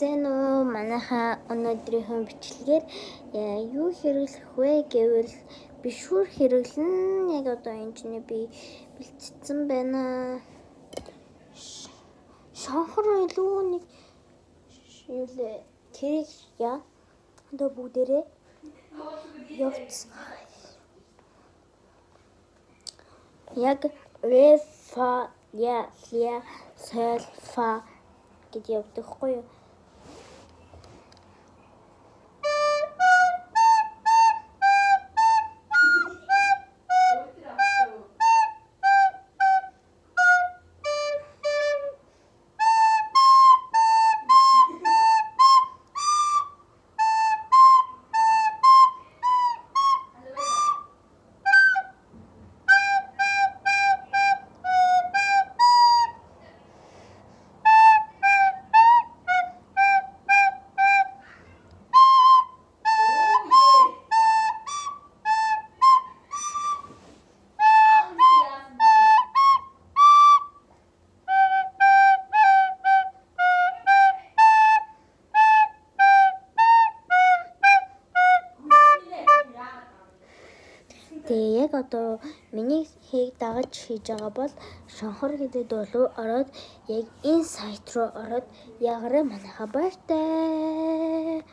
Сайн уу манайхаа өнөөдрийн бичлэгээр юу хэрэглэх вэ гэвэл бишүүр хэрэглэн яг одоо энэ чинь би бэлтцсэн байна. Шонхор илүү нэг юу лээ тэрийг яа одоо бүгдээрээ явцсан. Яг рефа я лия сольфа гэж явдаг хгүй юу? Тэгээ яг одоо миний хийг дагаж хийж байгаа бол шонхор гэдэг дуулуу ороод яг энэ сайт руу ороод ягаараа манайхаа баяртай.